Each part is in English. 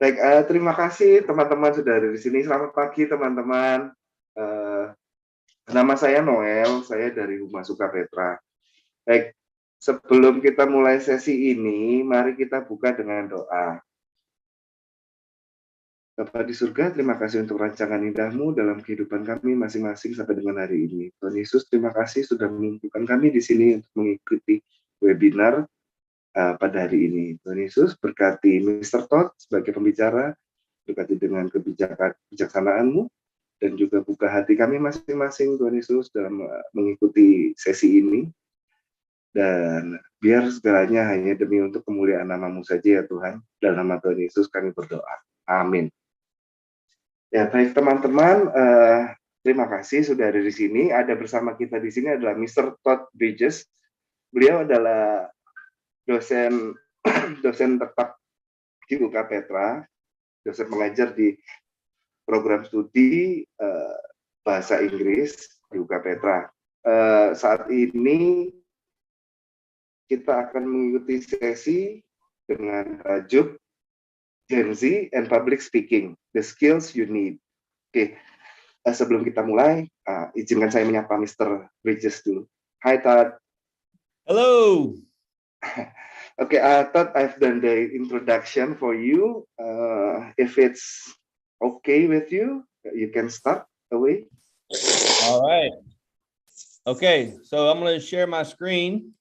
Baik, terima kasih teman-teman sudah ada di sini. Selamat pagi teman-teman. Eh, Nama saya Noel, saya dari Humas Petra. Baik, sebelum kita mulai sesi ini, mari kita buka dengan doa. Bapa di surga, terima kasih untuk rancangan indahmu dalam kehidupan kami masing-masing sampai dengan hari ini. Tuhan Yesus, terima kasih sudah mengumpulkan kami di sini untuk mengikuti webinar pada hari ini. Tuhan Yesus, berkati Mr. Todd sebagai pembicara, berkati dengan kebijaksanaan-Mu, dan juga buka hati kami masing-masing, Tuhan Yesus, dalam mengikuti sesi ini. Dan biar segalanya hanya demi untuk kemuliaan nama-Mu saja ya Tuhan. Dalam nama Tuhan Yesus kami berdoa. Amin. Ya, baik teman-teman, terima kasih sudah ada di sini. Ada bersama kita di sini adalah Mr. Todd Bridges. Beliau adalah dosen tetap di UK Petra, dosen mengajar di program studi bahasa Inggris di UK Petra. Saat ini kita akan mengikuti sesi dengan tajuk Gen Z and Public Speaking, the skills you need. Oke, sebelum kita mulai, izinkan saya menyapa Mr. Bridges dulu. Hi, Todd. Hello. Okay, Todd, I've done the introduction for you. If it's okay with you, you can start away. All right. Okay, so I'm going to share my screen.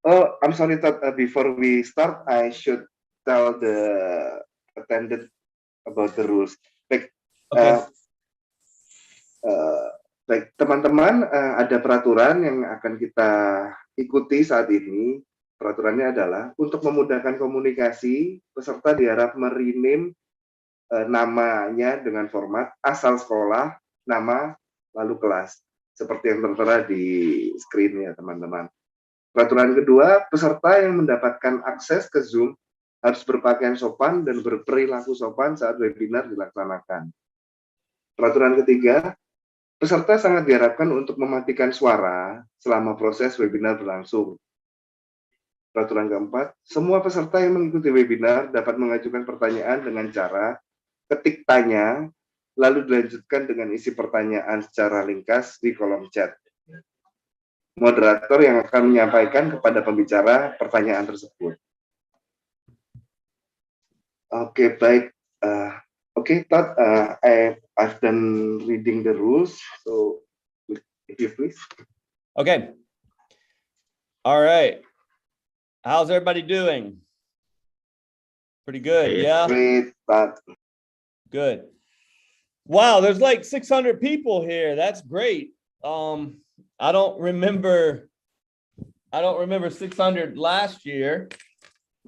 Oh, I'm sorry, Todd. Before we start, I should tell the attendant about the rules. Baik, Okay. Baik, teman-teman, ada peraturan yang akan kita ikuti saat ini. Peraturannya adalah untuk memudahkan komunikasi, peserta diharap merename namanya dengan format asal sekolah, nama, lalu kelas. Seperti yang tertera di screen ya, teman-teman. Peraturan kedua, peserta yang mendapatkan akses ke Zoom harus berpakaian sopan dan berperilaku sopan saat webinar dilaksanakan. Peraturan ketiga, peserta sangat diharapkan untuk mematikan suara selama proses webinar berlangsung. Peraturan keempat, semua peserta yang mengikuti webinar dapat mengajukan pertanyaan dengan cara ketik tanya, lalu dilanjutkan dengan isi pertanyaan secara ringkas di kolom chat. Moderator yang akan menyampaikan kepada pembicara pertanyaan tersebut. Oke, baik. Oke, Todd, I've done reading the rules, so if you please. Okay. All right. How's everybody doing? Pretty good, yeah? Great, Todd. Good. Wow, there's like 600 people here. That's great. I don't remember 600 last year.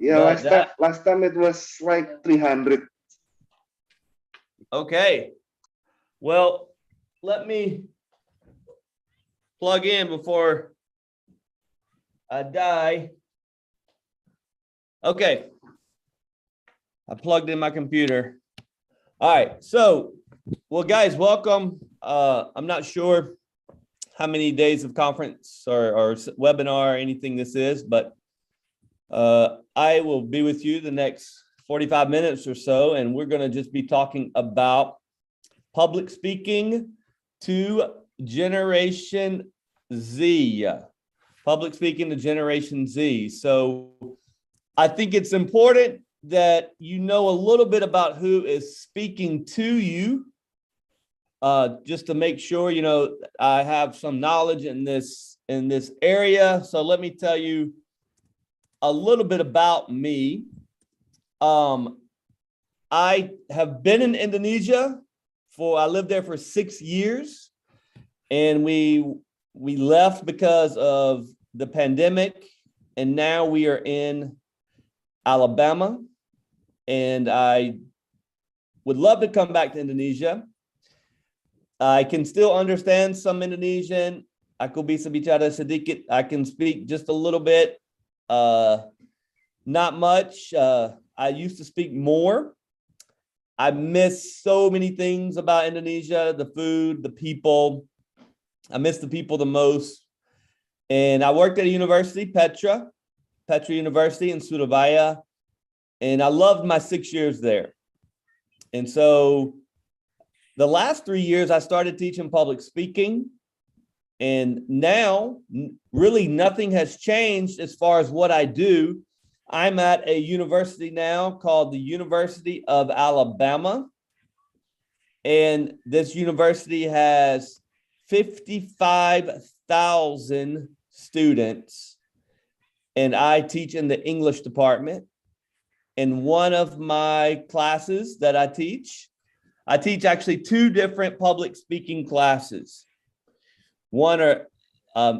Yeah, last time it was like 300. Okay. Well, let me plug in before I die. Okay. I plugged in my computer. All right. So, well, guys, welcome. I'm not sure how many days of conference or webinar or anything this is, but I will be with you the next 45 minutes or so, and we're going to just be talking about public speaking to Generation Z. Public speaking to Generation Z. So I think it's important that you know a little bit about who is speaking to you, just to make sure, you know, I have some knowledge in this area. So let me tell you a little bit about me. I have been in Indonesia I lived there for 6 years, and we left because of the pandemic, and now we are in Alabama, and I would love to come back to Indonesia. I can still understand some Indonesian. Aku bisa bicara sedikit. I can speak just a little bit. Not much. I used to speak more. I miss so many things about Indonesia, the food, the people. I miss the people the most. And I worked at a university, Petra University in Surabaya. And I loved my 6 years there. And so the last 3 years, I started teaching public speaking. And now, really nothing has changed as far as what I do. I'm at a university now called the University of Alabama. And this university has 55,000 students. And I teach in the English department. In one of my classes that I teach actually 2 different public speaking classes. One are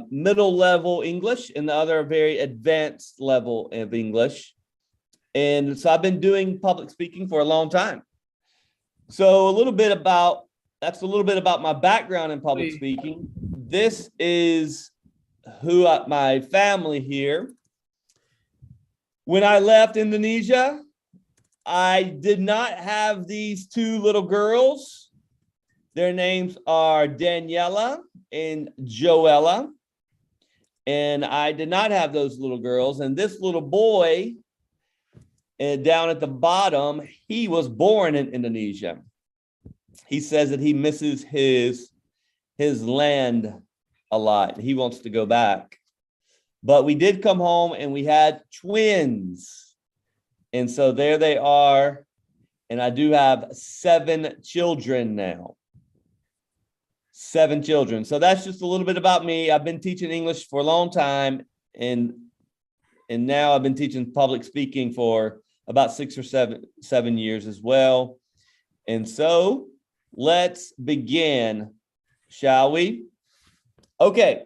middle level English and the other a very advanced level of English. And so I've been doing public speaking for a long time. So that's a little bit about my background in public speaking. This is my family here. When I left Indonesia, I did not have these 2 little girls. Their names are Daniela and Joella. And I did not have those little girls. And this little boy down at the bottom, he was born in Indonesia. He says that he misses his land a lot. He wants to go back. But we did come home and we had twins. And so there they are. And I do have 7 children now. 7 children. So that's just a little bit about me. I've been teaching English for a long time. And now I've been teaching public speaking for about 6 or 7 years as well. And so let's begin, shall we? Okay.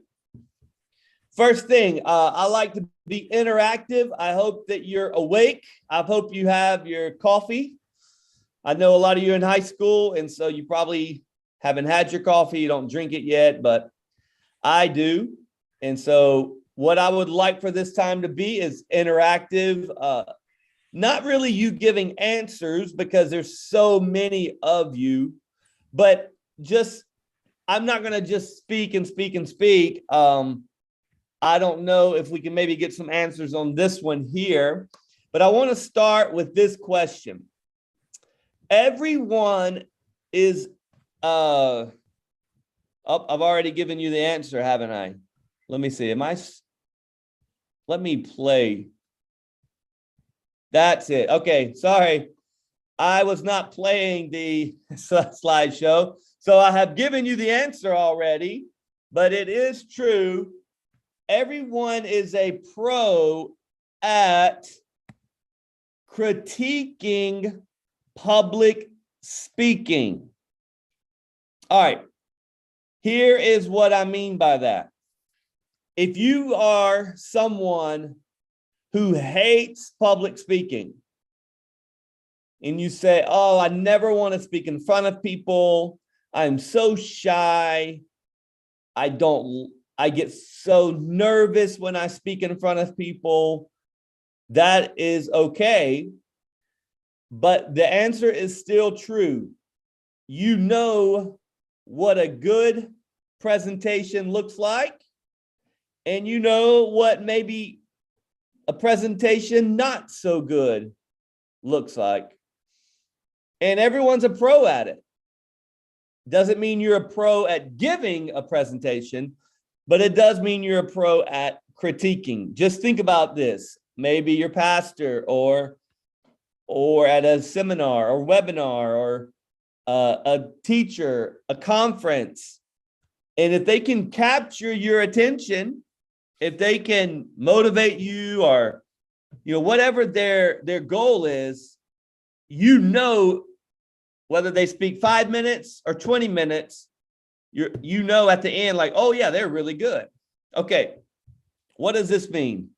First thing, I like to be interactive. I hope that you're awake. I hope you have your coffee. I know a lot of you in high school, and so you probably haven't had your coffee. You don't drink it yet, but I do. And so what I would like for this time to be is interactive. Not really you giving answers because there's so many of you, but just, I'm not going to just speak and speak and speak. I don't know if we can maybe get some answers on this one here, but I want to start with this question. Everyone is, I've already given you the answer, haven't I? Let me see. Let me play. That's it. Okay, sorry. I was not playing the slideshow. So I have given you the answer already, but it is true. Everyone is a pro at critiquing public speaking. All right. Here is what I mean by that. If you are someone who hates public speaking and you say, oh, I never want to speak in front of people. I'm so shy. I get so nervous when I speak in front of people. That is okay. But the answer is still true. You know what a good presentation looks like, and you know what maybe a presentation not so good looks like. And everyone's a pro at it. Doesn't mean you're a pro at giving a presentation, but it does mean you're a pro at critiquing. Just think about this. Maybe your pastor or at a seminar or webinar or a teacher, a conference. And if they can capture your attention, if they can motivate you or, whatever their goal is, whether they speak 5 minutes or 20 minutes, at the end, like, oh yeah, they're really good. Okay. What does this mean?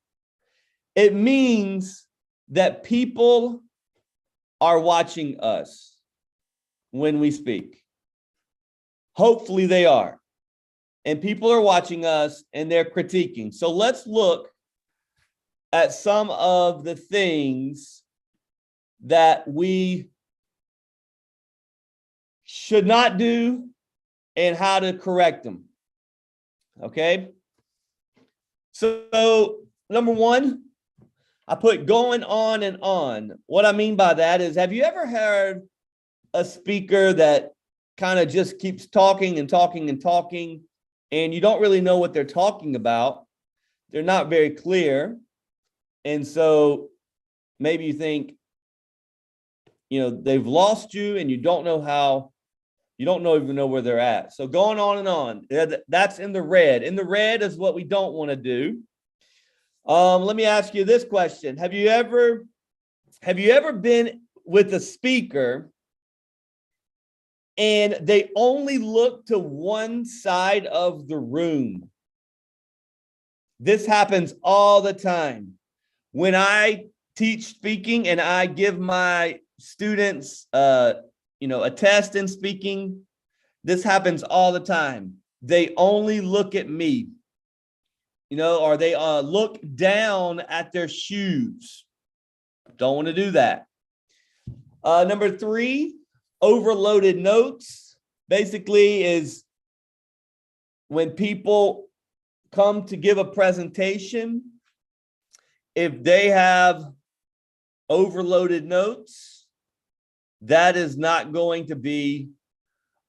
It means that people are watching us when we speak. Hopefully they are. And people are watching us and they're critiquing. So let's look at some of the things that we should not do and how to correct them. Okay. So number one, I put going on and on. What I mean by that is, have you ever heard a speaker that kind of just keeps talking and talking and talking, and you don't really know what they're talking about? They're not very clear. And so maybe you think, they've lost you and you don't even know where they're at. So going on and on, that's in the red. In the red is what we don't want to do. Let me ask you this question. Have you ever been with a speaker and they only look to one side of the room? This happens all the time. When I teach speaking and I give my students, a test in speaking, this happens all the time. They only look at me, or they look down at their shoes. Don't want to do that. Number 3, overloaded notes. Basically is when people come to give a presentation, if they have overloaded notes, that is not going to be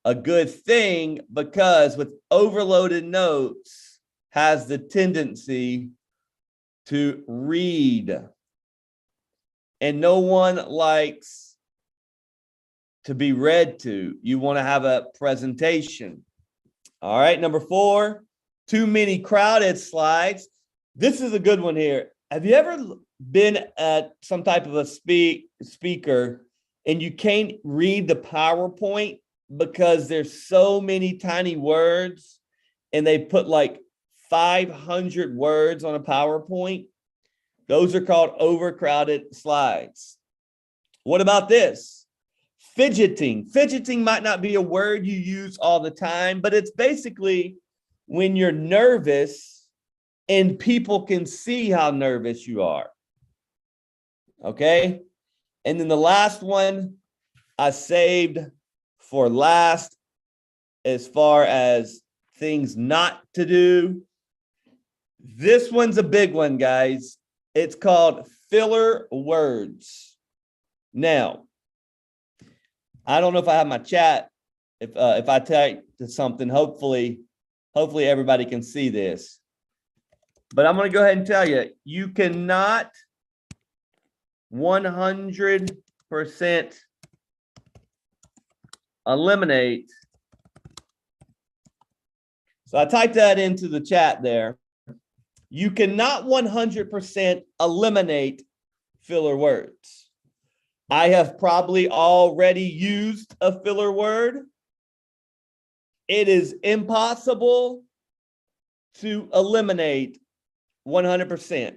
a good thing, because with overloaded notes has the tendency to read, and no one likes to be read to. You want to have a presentation. All right, number 4, too many crowded slides. This is a good one here. Have you ever been at some type of a speaker and you can't read the PowerPoint because there's so many tiny words and they put like 500 words on a PowerPoint? Those are called overcrowded slides. What about this? Fidgeting. Fidgeting might not be a word you use all the time, but it's basically when you're nervous and people can see how nervous you are. Okay? And then the last one I saved for last as far as things not to do. This one's a big one, guys. It's called filler words. Now, I don't know if I have my chat. If I type to something, hopefully everybody can see this. But I'm going to go ahead and tell you, you cannot 100% eliminate. So I typed that into the chat there. You cannot 100% eliminate filler words. I have probably already used a filler word. It is impossible to eliminate 100%.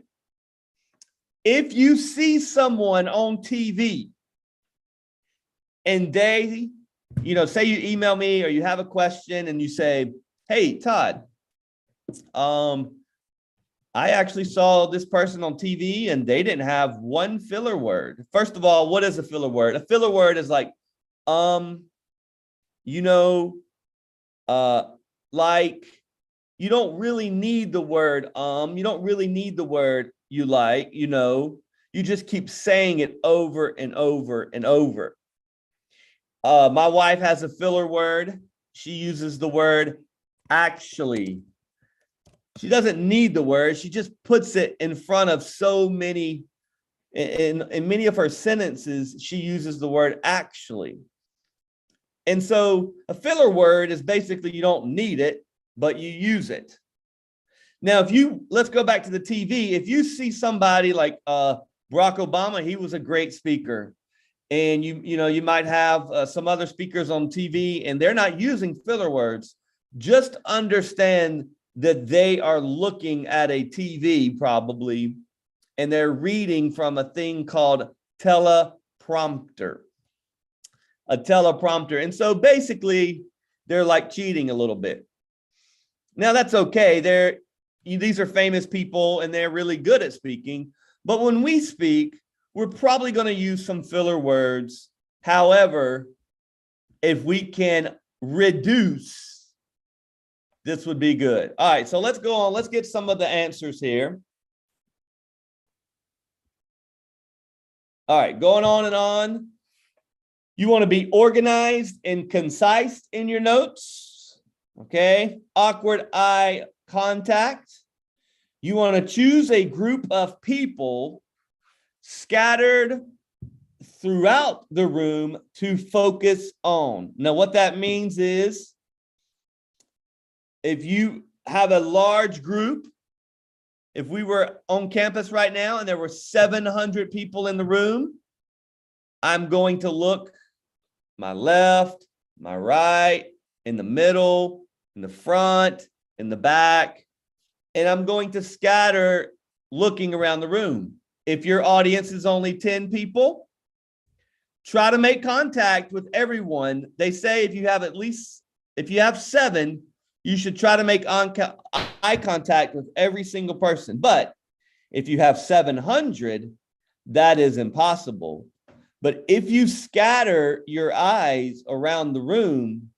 If you see someone on TV and they, say you email me or you have a question and you say, hey, Todd, I actually saw this person on TV and they didn't have one filler word. First of all, what is a filler word? A filler word is like, like, you don't really need the word, you don't really need the word you like, you just keep saying it over and over and over. My wife has a filler word. She uses the word actually. She doesn't need the word. She just puts it in front of so many, in many of her sentences, she uses the word actually. And so a filler word is basically you don't need it, but you use it. Now, let's go back to the TV. If you see somebody like Barack Obama, he was a great speaker. And you might have some other speakers on TV and they're not using filler words. Just understand that they are looking at a TV probably, and they're reading from a thing called teleprompter. A teleprompter. And so basically, they're like cheating a little bit. Now, that's okay. These are famous people and they're really good at speaking. But when we speak, we're probably going to use some filler words. However, if we can reduce, this would be good. All right, so let's go on. Let's get some of the answers here. All right, going on and on. You want to be organized and concise in your notes. Okay. Awkward eye contact. You want to choose a group of people scattered throughout the room to focus on. Now, what that means is if you have a large group, if we were on campus right now and there were 700 people in the room, I'm going to look my left, my right, in the middle, in the front, in the back, and I'm going to scatter looking around the room. If your audience is only 10 people, try to make contact with everyone. They say if you have 7, you should try to make eye contact with every single person. But if you have 700, that is impossible. But if you scatter your eyes around the room,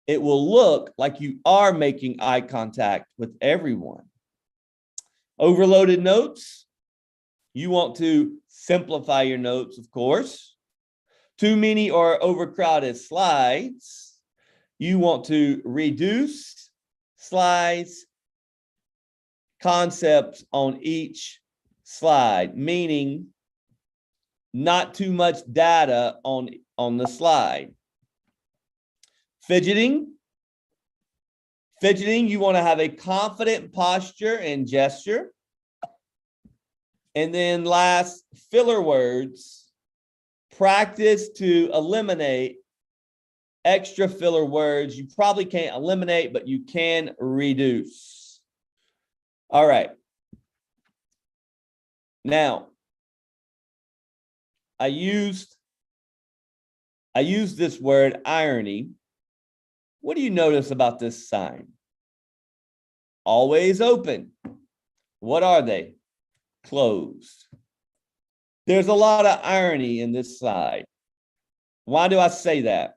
it will look like you are making eye contact with everyone. Overloaded notes. You want to simplify your notes, of course. Too many or overcrowded slides. You want to reduce slides, concepts on each slide, meaning not too much data on the slide. Fidgeting. You want to have a confident posture and gesture. And then last, filler words. Practice to eliminate extra filler words. You probably can't eliminate, but you can reduce. All right. Now, I used this word irony. What do you notice about this sign? Always open. What are they? Closed. There's a lot of irony in this slide. Why do I say that?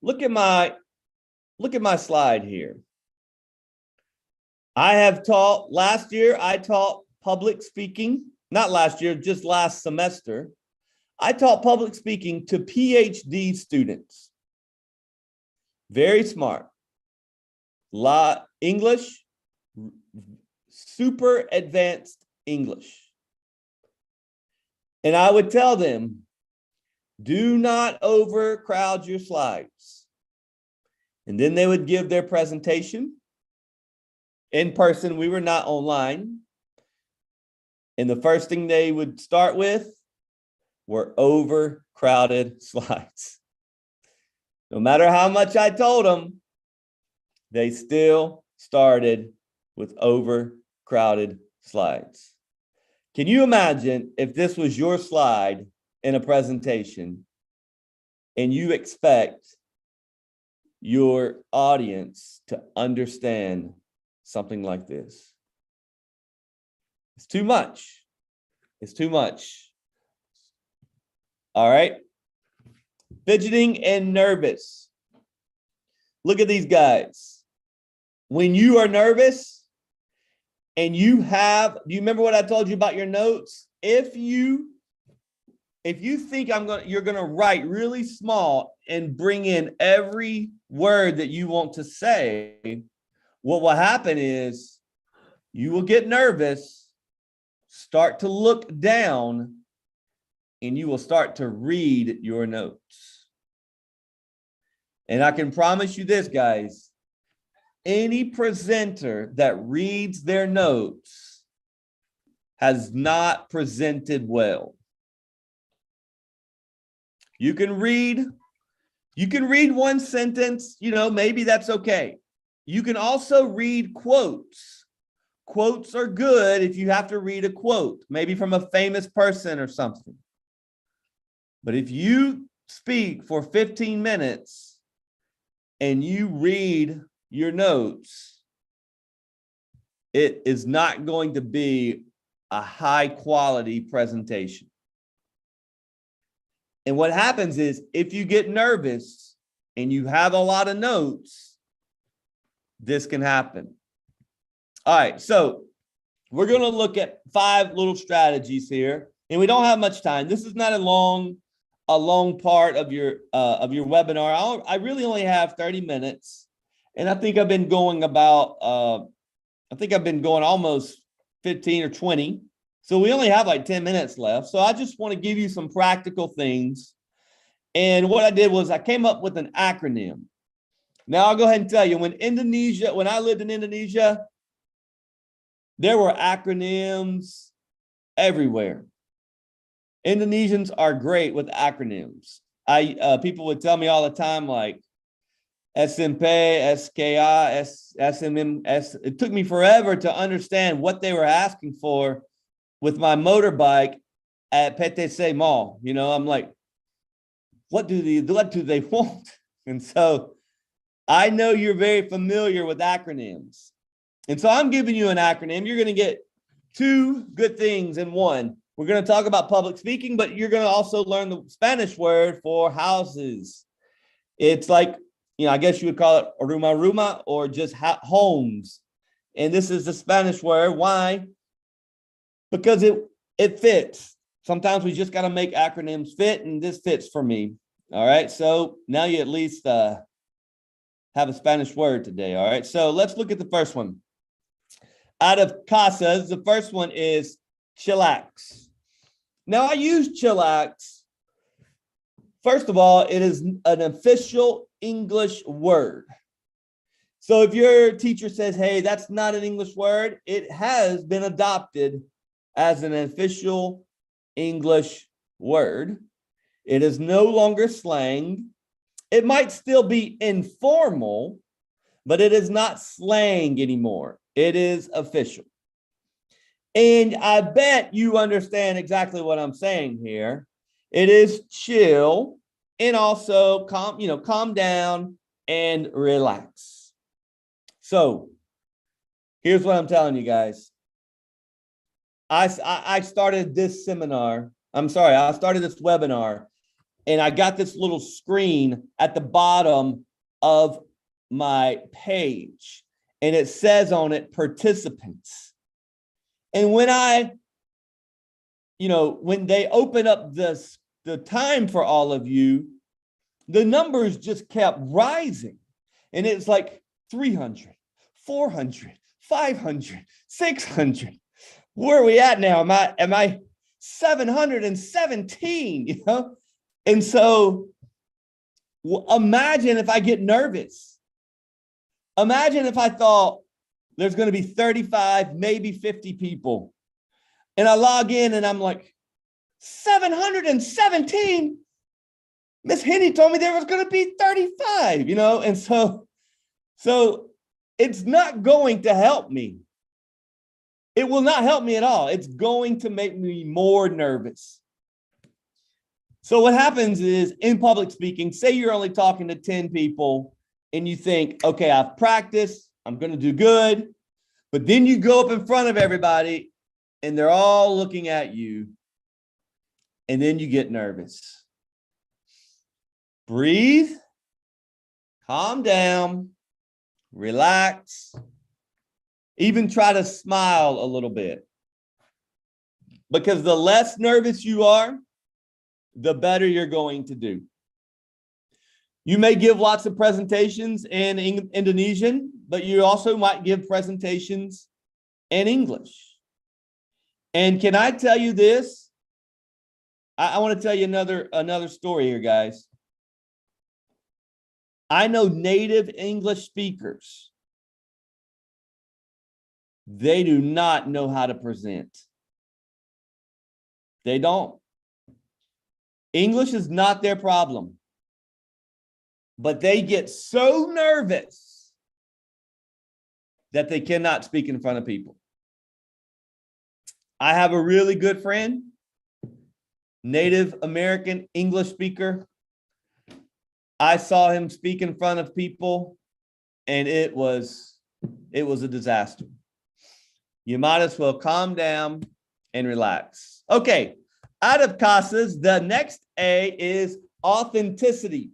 Look at my slide here. Last year I taught public speaking, not last year, just last semester. I taught public speaking to PhD students. Very smart. English, super advanced English. And I would tell them, do not overcrowd your slides. And then they would give their presentation in person. We were not online. And the first thing they would start with were overcrowded slides. No matter how much I told them, they still started with overcrowded slides. Can you imagine if this was your slide in a presentation and you expect your audience to understand something like this? It's too much. It's too much. All right. Fidgeting and nervous. Look at these guys. When you are nervous and do you remember what I told you about your notes? If you think you're gonna write really small and bring in every word that you want to say, what will happen is you will get nervous, start to look down, and you will start to read your notes. And I can promise you this, guys, any presenter that reads their notes has not presented well. You can read one sentence, maybe that's okay. You can also read quotes. Quotes are good if you have to read a quote, maybe from a famous person or something. But if you speak for 15 minutes and you read your notes, it is not going to be a high quality presentation. And what happens is if you get nervous and you have a lot of notes, this can happen. All right, so we're going to look at 5 little strategies here. and we don't have much time. This is not a long part of your webinar. I really only have 30 minutes, and I think I've been going almost 15 or 20. So we only have like 10 minutes left. So I just want to give you some practical things. And what I did was I came up with an acronym. Now I'll go ahead and tell you, when I lived in Indonesia, there were acronyms everywhere. Indonesians are great with acronyms. People would tell me all the time, like SMP, SKI, SMM. It took me forever to understand what they were asking for with my motorbike at PTC Mall. You know, I'm like, what do they want? And so I know you're very familiar with acronyms. And so I'm giving you an acronym. You're going to get two good things in one. We're going to talk about public speaking, but you're going to also learn the Spanish word for houses. It's like, you know, I guess you would call it ruma or just homes. And this is the Spanish word. Why? Because it fits. Sometimes we just got to make acronyms fit, and this fits for me. All right. So now you at least have a Spanish word today. All right. So let's look at the first one. Out of casas, the first one is chillax. Now I use chillax. First of all, it is an official English word. So if your teacher says, hey, that's not an English word, it has been adopted as an official English word. It is no longer slang. It might still be informal, but it is not slang anymore. It is official. And I bet you understand exactly what I'm saying here. It is chill and also calm down and relax. So here's what I'm telling you guys. I started this seminar. I started this webinar, and I got this little screen at the bottom of my page, and it says on it participants. And when when they open up the time for all of you, the numbers just kept rising. And it's like 300, 400, 500, 600. Where are we at now? Am I 717, you know? And so imagine if I get nervous. Imagine if I thought there's going to be 35, maybe 50 people. And I log in and I'm like, 717? Miss Henny told me there was going to be 35, you know? And so it's not going to help me. It will not help me at all. It's going to make me more nervous. So what happens is, in public speaking, say you're only talking to 10 people and you think, okay, I've practiced, I'm going to do good. But then you go up in front of everybody and they're all looking at you. And then you get nervous. Breathe, calm down, relax, even try to smile a little bit. Because the less nervous you are, the better you're going to do. You may give lots of presentations in Indonesian, but you also might give presentations in English. And can I tell you this? I want to tell you another story here, guys. I know native English speakers. They do not know how to present. They don't. English is not their problem. But they get so nervous that they cannot speak in front of people. I have a really good friend, Native American English speaker. I saw him speak in front of people, and it was a disaster. You might as well calm down and relax. Okay, out of casas, the next A is authenticity.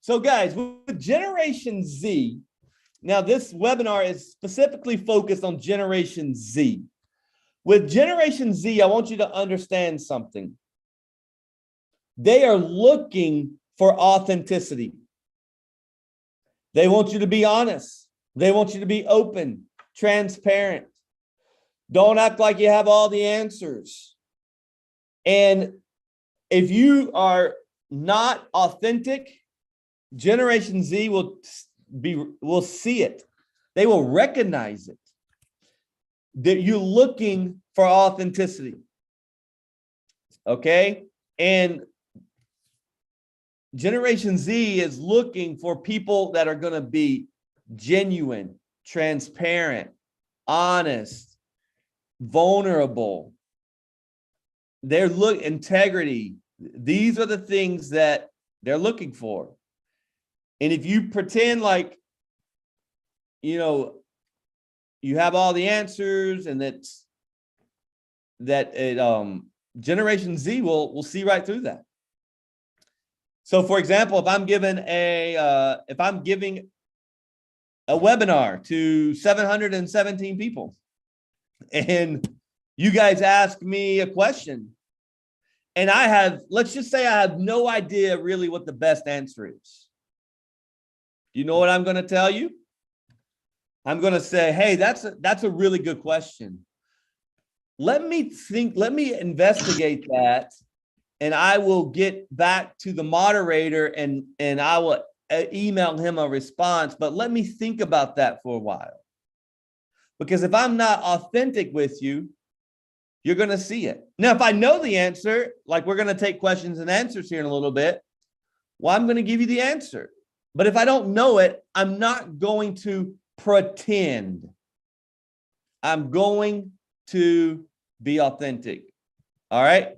So guys, with Generation Z, now this webinar is specifically focused on Generation Z. With Generation Z, I want you to understand something. They are looking for authenticity. They want you to be honest. They want you to be open, transparent. Don't act like you have all the answers. And if you are not authentic, Generation Z will see it. They will recognize it. That you're looking for authenticity. Okay? And Generation Z is looking for people that are going to be genuine, transparent, honest, vulnerable. They're integrity. These are the things that they're looking for. And if you pretend like, you know, you have all the answers and Generation Z will see right through that. So, for example, if I'm giving a webinar to 717 people, and you guys ask me a question, and let's just say I have no idea really what the best answer is. You know what I'm going to tell you? I'm going to say, hey, that's a really good question. Let me investigate that, and I will get back to the moderator and I will email him a response, but let me think about that for a while. Because if I'm not authentic with you, you're going to see it. Now, if I know the answer, like we're going to take questions and answers here in a little bit, well, I'm going to give you the answer. But if I don't know it, I'm not going to pretend. I'm going to be authentic. All right.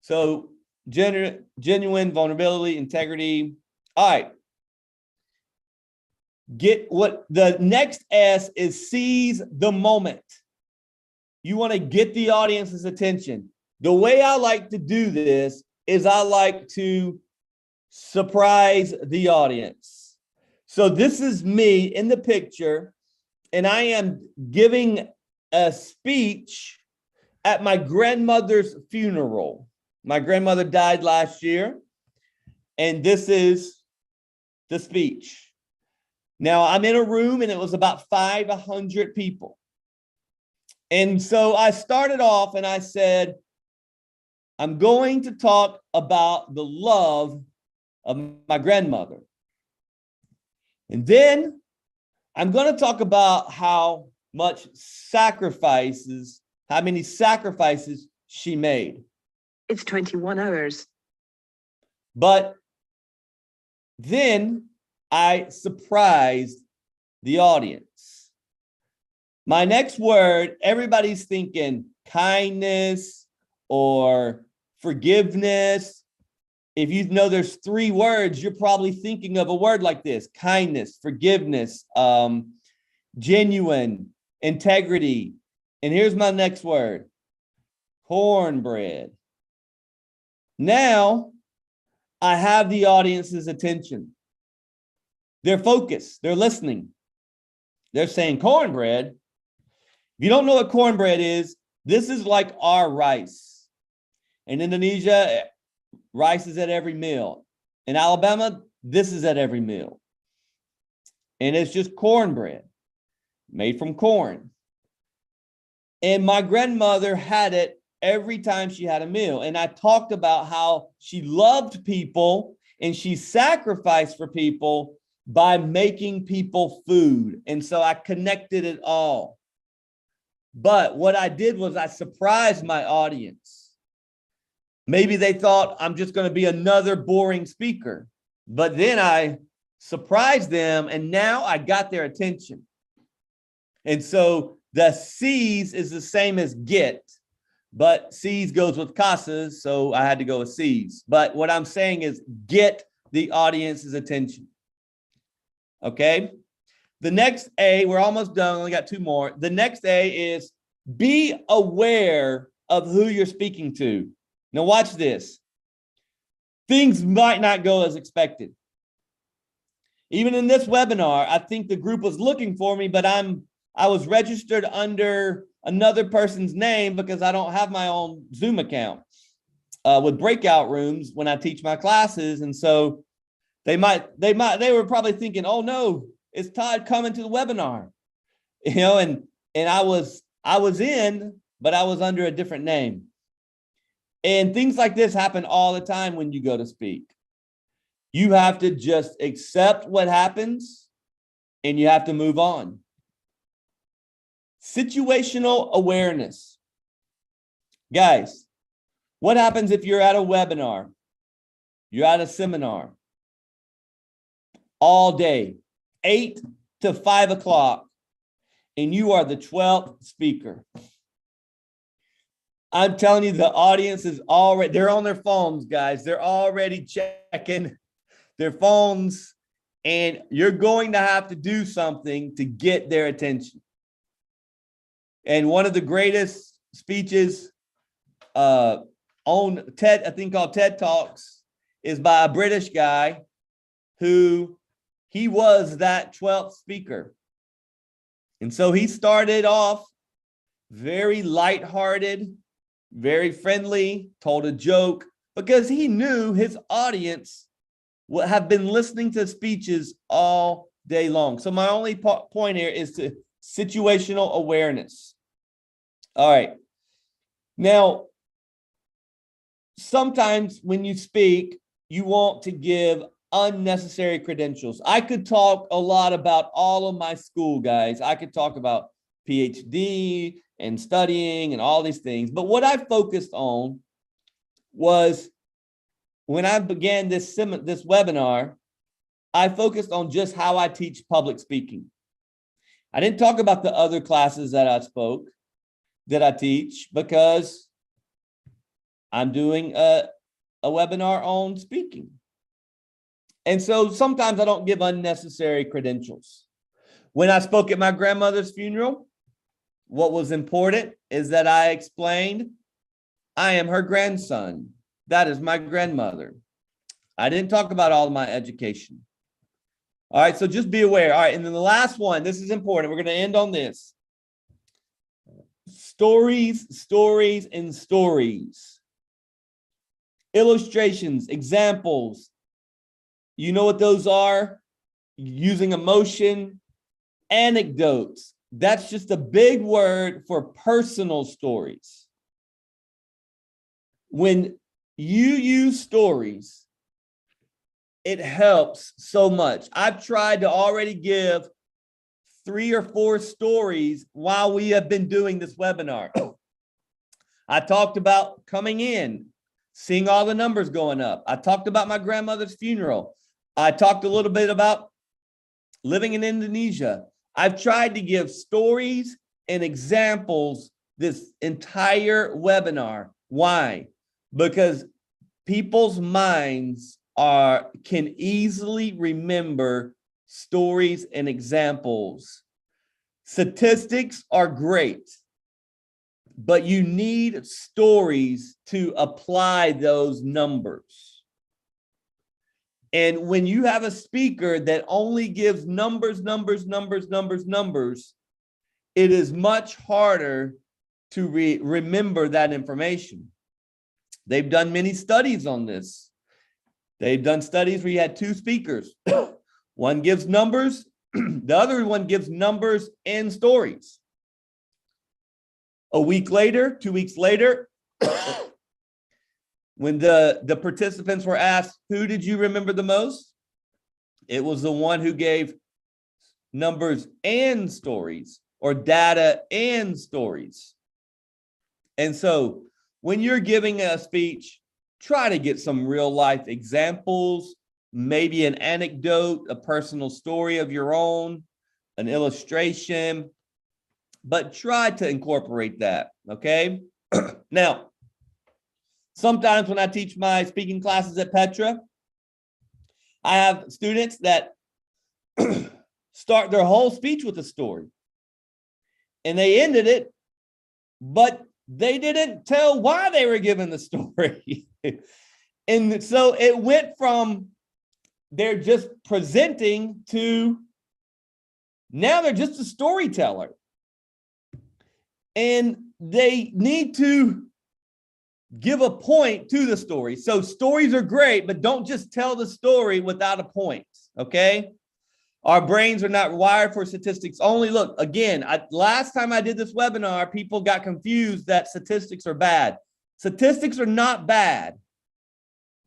So genuine, vulnerability, integrity. All right. Get what the next S is: seize the moment. You want to get the audience's attention. The way I like to do this is I like to surprise the audience. So this is me in the picture, and I am giving a speech at my grandmother's funeral. My grandmother died last year, and this is the speech. Now, I'm in a room, and it was about 500 people. And so I started off, and I said, I'm going to talk about the love of my grandmother. And then I'm going to talk about how many sacrifices she made. It's 21 hours. But then I surprised the audience. My next word, everybody's thinking kindness or forgiveness. If you know there's 3 words, you're probably thinking of a word like this: kindness, forgiveness, genuine, integrity. And here's my next word: cornbread. Now I have the audience's attention. They're focused. They're listening. They're saying cornbread. If you don't know what cornbread is, this is like our rice. In Indonesia, rice is at every meal. In Alabama, this is at every meal. And it's just cornbread made from corn. And my grandmother had it every time she had a meal. And I talked about how she loved people and she sacrificed for people by making people food. And so I connected it all. But what I did was I surprised my audience. Maybe they thought I'm just going to be another boring speaker. But then I surprised them, and now I got their attention. And so the C's is the same as get, but C's goes with casas, so I had to go with C's. But what I'm saying is get the audience's attention. Okay? The next A, we're almost done, only got 2 more. The next A is be aware of who you're speaking to. Now watch this. Things might not go as expected. Even in this webinar, I think the group was looking for me, but I'm I was registered under another person's name because I don't have my own Zoom account with breakout rooms when I teach my classes. And so they were probably thinking, oh no, is Todd coming to the webinar? And I was in, but I was under a different name. And things like this happen all the time when you go to speak. You have to just accept what happens and you have to move on. Situational awareness. Guys, what happens if you're at a webinar? You're at a seminar all day, 8 to 5 o'clock, and you are the 12th speaker. I'm telling you, the audience is already, they're on their phones, guys. They're already checking their phones, and you're going to have to do something to get their attention. And one of the greatest speeches on TED, I think called TED Talks, is by a British guy who he was that 12th speaker. And so he started off very lighthearted, very friendly, told a joke, because he knew his audience would have been listening to speeches all day long. So my only point here is to situational awareness. All right. Now, sometimes when you speak, you want to give unnecessary credentials. I could talk a lot about all of my school, guys. I could talk about PhD and studying and all these things. But what I focused on was when I began this webinar, I focused on just how I teach public speaking. I didn't talk about the other classes that I teach, because I'm doing a webinar on speaking. And so sometimes I don't give unnecessary credentials. When I spoke at my grandmother's funeral, what was important is that I explained, I am her grandson. That is my grandmother. I didn't talk about all of my education. All right, so just be aware. All right, and then the last one, this is important. We're going to end on this. Stories, and stories. Illustrations, examples. You know what those are? Using emotion. Anecdotes. That's just a big word for personal stories. When you use stories, it helps so much. I've tried to already give 3 or 4 stories while we have been doing this webinar. I talked about coming in, seeing all the numbers going up. I talked about my grandmother's funeral. I talked a little bit about living in Indonesia. I've tried to give stories and examples this entire webinar. Why? Because people's minds can easily remember stories and examples. Statistics are great, but you need stories to apply those numbers. And when you have a speaker that only gives numbers, it is much harder to remember that information. They've done many studies on this. They've done studies where you had 2 speakers. One gives numbers, the other one gives numbers and stories. A week later, 2 weeks later, when the participants were asked, who did you remember the most? It was the one who gave numbers and stories, or data and stories. And so when you're giving a speech, try to get some real life examples, maybe an anecdote, a personal story of your own, an illustration, but try to incorporate that, okay? Now, sometimes when I teach my speaking classes at Petra, I have students that start their whole speech with a story. And they ended it, but they didn't tell why they were given the story. And so it went from they're just presenting to now they're just a storyteller. and they need to give a point to the story. So stories are great, but don't just tell the story without a point, okay? Our brains are not wired for statistics only. Look, again, last time I did this webinar, people got confused that statistics are bad. Statistics are not bad,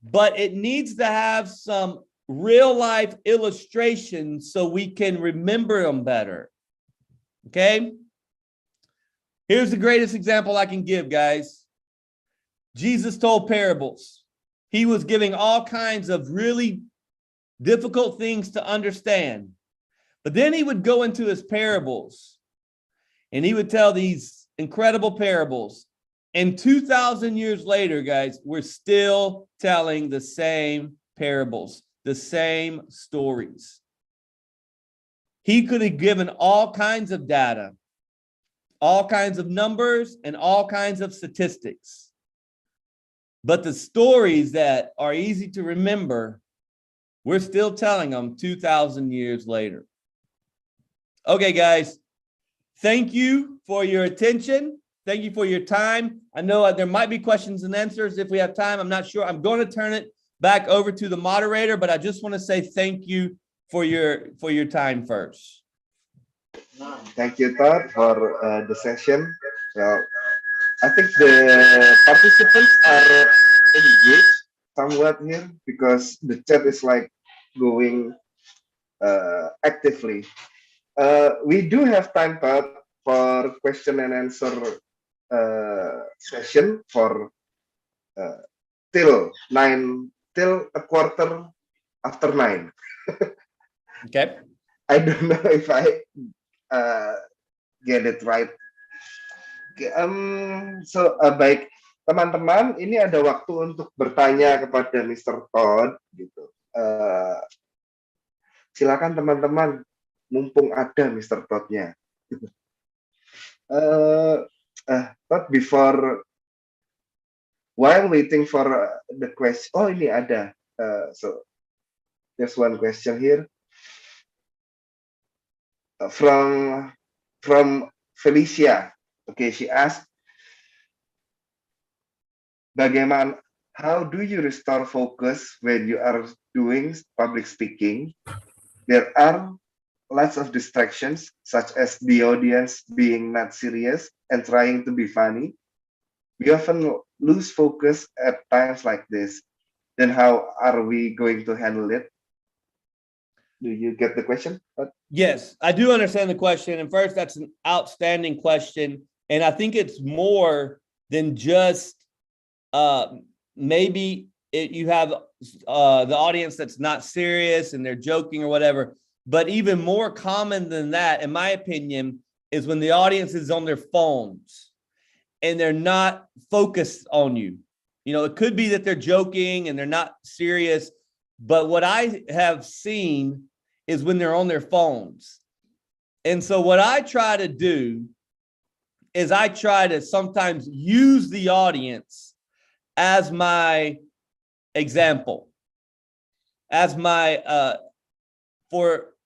but it needs to have some real life illustrations so we can remember them better, okay? Here's the greatest example I can give, guys. Jesus told parables. He was giving all kinds of really difficult things to understand. But then he would go into his parables and he would tell these incredible parables. And 2,000 years later, guys, we're still telling the same parables, the same stories. He could have given all kinds of data, all kinds of numbers, and all kinds of statistics. But the stories that are easy to remember, we're still telling them 2,000 years later. Okay, guys, thank you for your attention. Thank you for your time. I know there might be questions and answers if we have time. I'm not sure. I'm going to turn it back over to the moderator, but I just want to say thank you for your time first. Thank you, Todd, for the session. Well, I think the participants are engaged somewhat here because the chat is like going actively. We do have time, Todd, for question and answer session for till a quarter after 9. Okay. I don't know if I get it right. So baik teman-teman, ini ada waktu untuk bertanya kepada Mr. Todd gitu. Silakan teman-teman, mumpung ada Mr. Todd-nya. But while waiting for the question, oh ini ada. So there's one question here from Felicia. Okay, she asked, bagaimana? How do you restore focus when you are doing public speaking? There are lots of distractions, such as the audience being not serious and trying to be funny. We often lose focus at times like this. Then how are we going to handle it? Do you get the question? Yes, I do understand the question. And first, that's an outstanding question. And I think it's more than just maybe you have the audience that's not serious and they're joking or whatever. But even more common than that, in my opinion, is when the audience is on their phones and they're not focused on you. You know, it could be that they're joking and they're not serious. But what I have seen is when they're on their phones. And so what I try to do is I try to sometimes use the audience as my example, as my,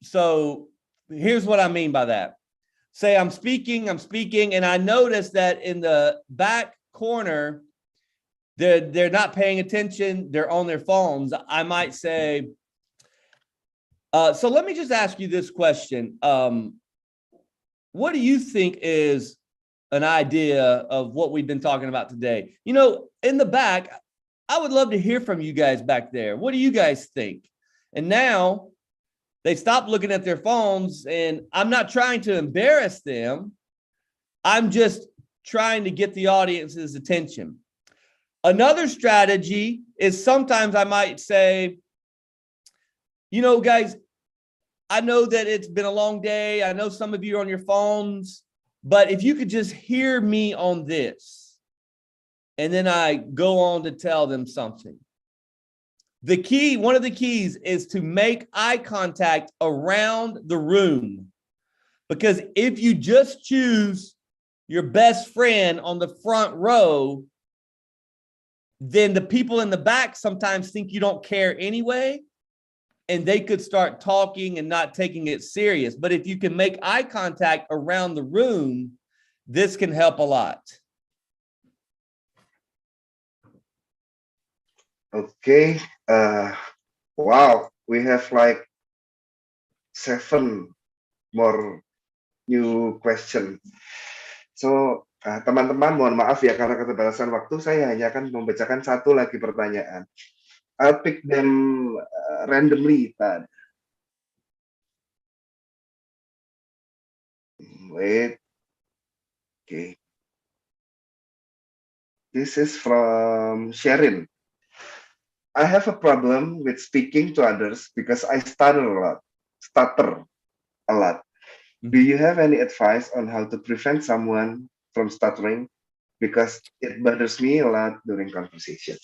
so here's what I mean by that. Say I'm speaking, and I notice that in the back corner, they're not paying attention, they're on their phones. I might say, so let me just ask you this question. What do you think is an idea of what we've been talking about today? You know, in the back, I would love to hear from you guys back there. What do you guys think? And now they stop looking at their phones, and I'm not trying to embarrass them. I'm just trying to get the audience's attention. Another strategy is sometimes I might say, you know, guys, I know that it's been a long day. I know some of you are on your phones, but if you could just hear me on this, and then I go on to tell them something. The key, one of the keys is to make eye contact around the room, because if you just choose your best friend on the front row, then the people in the back sometimes think you don't care anyway, and they could start talking and not taking it serious. But if you can make eye contact around the room, This can help a lot. Okay. Wow, we have like 7 more new question. So, teman-teman, mohon maaf ya karena keterbatasan waktu, saya hanya akan membacakan satu lagi pertanyaan. I'll pick them randomly. Wait. Okay. This is from Sherin. I have a problem with speaking to others because I stutter a lot. Do you have any advice on how to prevent someone from stuttering? Because it bothers me a lot during conversations.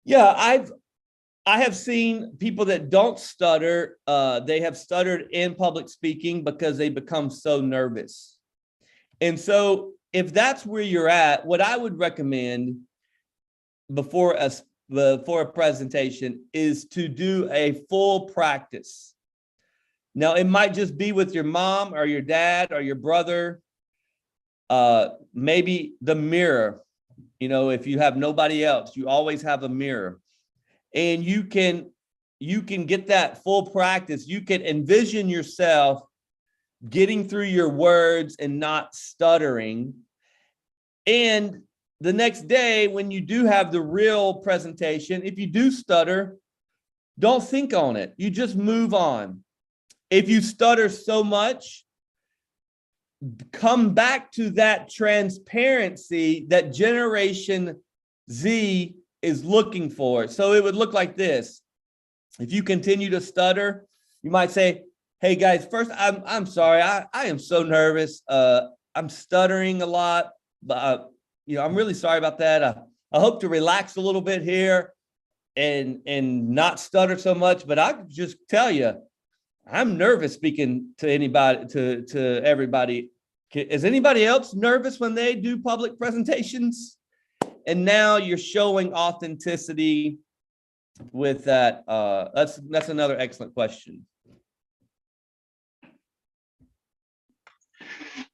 Yeah, I have seen people that don't stutter. They have stuttered in public speaking because they become so nervous. And so if that's where you're at, what I would recommend before a presentation is to do a full practice. Now, it might just be with your mom or your dad or your brother, maybe the mirror. You know, if you have nobody else, you always have a mirror. And you can get that full practice. You can envision yourself getting through your words and not stuttering. And the next day, when you do have the real presentation, if you do stutter, don't think on it. You just move on. If you stutter so much, come back to that transparency that Generation Z is looking for. So it would look like this. If you continue to stutter, you might say, hey guys, first, I'm sorry. I am so nervous. I'm stuttering a lot, but I'm really sorry about that. I hope to relax a little bit here and not stutter so much, but I can just tell you, I'm nervous speaking to anybody, to everybody. Is anybody else nervous when they do public presentations? And now you're showing authenticity with that. That's another excellent question.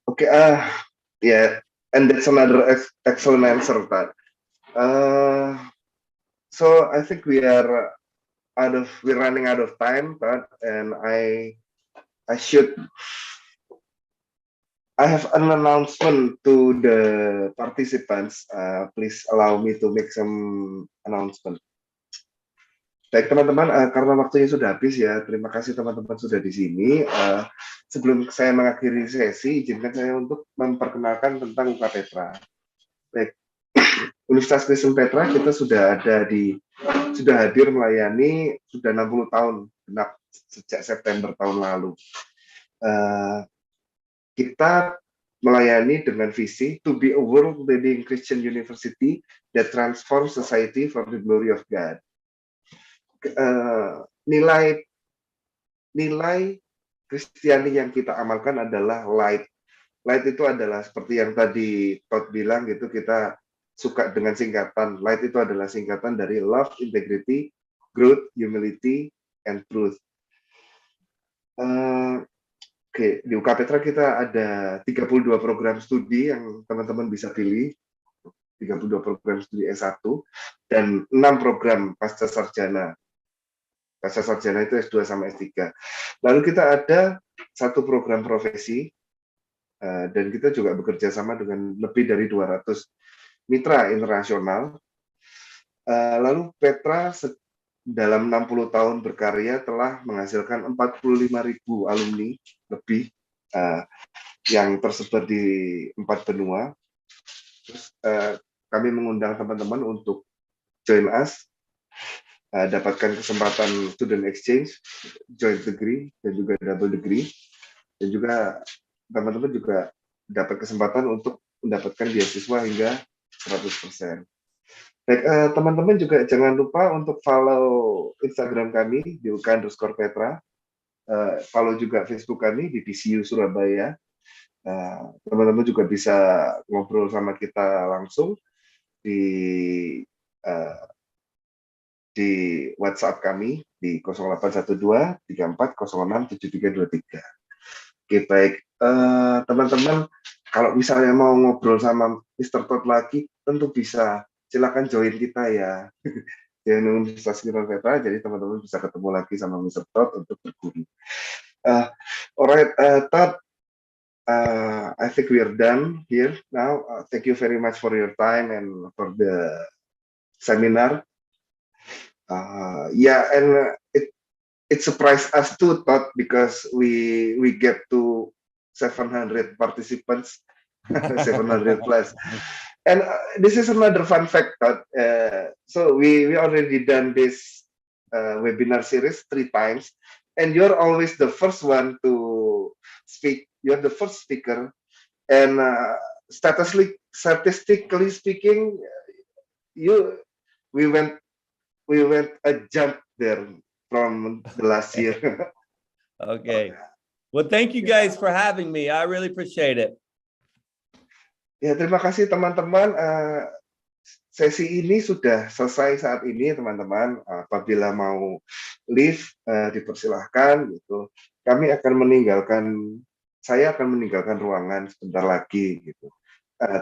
Okay, yeah, and that's another excellent answer, Pat. So I think we're running out of time, Pat, and I have an announcement to the participants. Please allow me to make some announcement. Baik teman-teman, karena waktunya sudah habis ya, terima kasih teman-teman sudah di sini. Sebelum saya mengakhiri sesi, izinkan saya untuk memperkenalkan tentang UK Petra. Baik, Universitas Kristen Petra kita sudah hadir melayani sudah 60 tahun genap sejak September tahun lalu. Kita melayani dengan visi to be a world-leading Christian university that transforms society for the glory of God. Nilai Kristiani yang kita amalkan adalah light. Light itu adalah seperti yang tadi Todd bilang gitu, kita suka dengan singkatan. Light itu adalah singkatan dari love, integrity, growth, humility, and truth. Oke, di UK Petra kita ada 32 program studi yang teman-teman bisa pilih. 32 program studi S1 dan 6 program pasca sarjana. Pasca sarjana itu S2 sama S3. Lalu kita ada 1 program profesi, dan kita juga bekerja sama dengan lebih dari 200 mitra internasional. Lalu Petra dalam 60 tahun berkarya telah menghasilkan 45.000 alumni lebih yang tersebar di 4 benua. Terus kami mengundang teman-teman untuk join us, dapatkan kesempatan student exchange, joint degree, dan juga double degree. Dan juga teman-teman juga dapat kesempatan untuk mendapatkan beasiswa hingga 100%. Baik, teman-teman juga jangan lupa untuk follow Instagram kami di UK_Petra, follow juga Facebook kami di PCU Surabaya. Teman-teman juga bisa ngobrol sama kita langsung di WhatsApp kami di 0812 34 06 7323. Oke, baik. Teman-teman, kalau misalnya mau ngobrol sama Mr. Todd lagi, tentu bisa. Silakan join kita ya. Di Universitas Kinova, jadi teman-teman bisa ketemu lagi sama Mr. Todd untuk berguru. Alright, Todd, I think we are done here now. Thank you very much for your time and for the seminar. And it surprised us too, Todd, because we get to 700 participants, 700 plus. And this is another fun fact, Todd. So we already done this webinar series 3 times, and you're always the first one to speak. You're the first speaker, and statistically speaking, we went a jump there from the last year. Okay. Well, thank you guys for having me. I really appreciate it. Ya, terima kasih teman-teman. Sesi ini sudah selesai saat ini, teman-teman. Apabila mau leave, dipersilahkan. Gitu. Saya akan meninggalkan ruangan sebentar lagi. Gitu.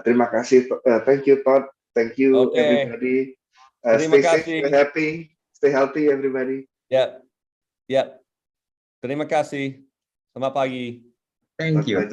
Terima kasih. Thank you, Todd. Thank you, everybody. Stay safe, stay happy, stay healthy, everybody. Yep. Terima kasih. Selamat pagi. Thank you.